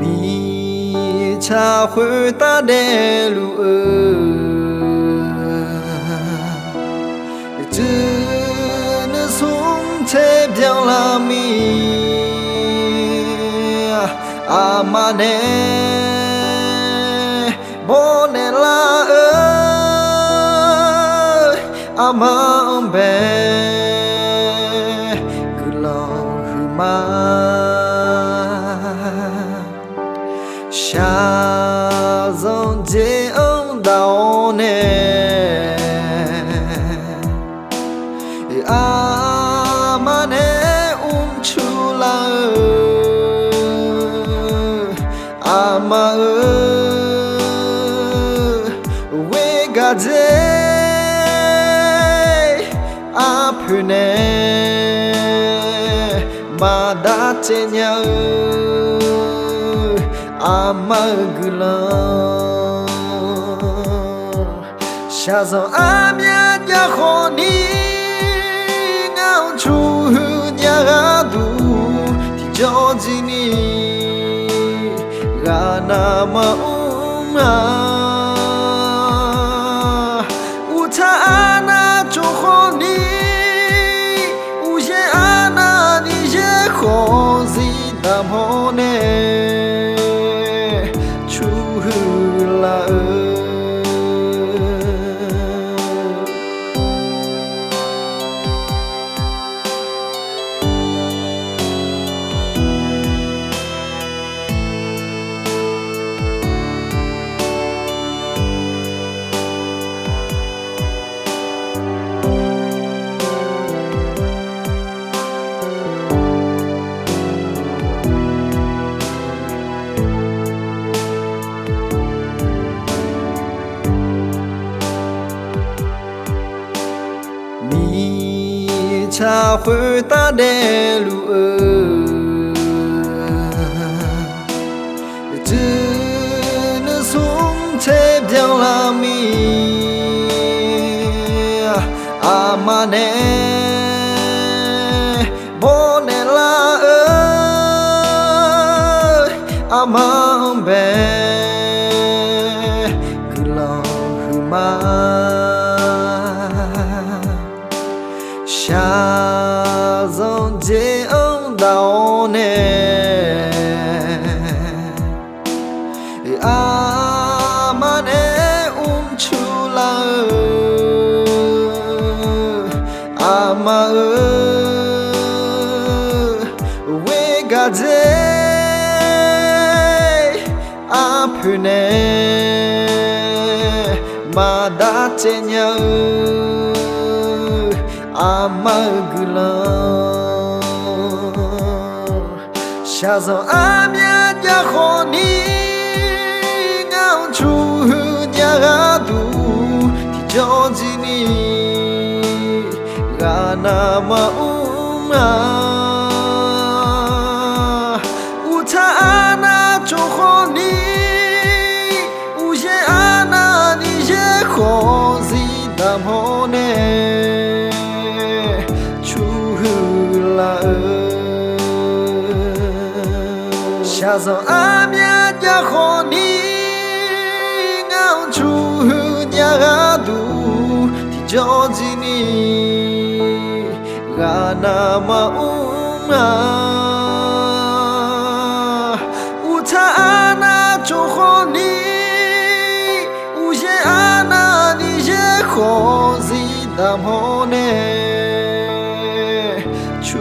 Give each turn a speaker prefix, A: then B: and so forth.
A: 你才会打的路只能从这边来米阿妈呢不能来阿妈呗个老虎妈下种结到呢，阿妈呢出来，阿妈为个子阿婆呢，马达真呀。阿妈个了，下周阿面呀和你熬出呀肚，提着几你阿那么无他阿那就和你，无些阿那你些和谁那么呢？你才会打的路只能从这边来米阿妈呢不能来阿妈呗个老虎妈下种结到呢，阿妈呢出来，阿妈为个子阿婆呢，马达真呀。阿妈个了，下周阿面呀和你熬出呀肚，提着几你阿那么无他阿那就和你，无些阿那你些和谁那么呢？下周阿面呀和你熬出呀肚，提着几你阿那么无他阿那就和你，无些阿那你些和谁那么呢？出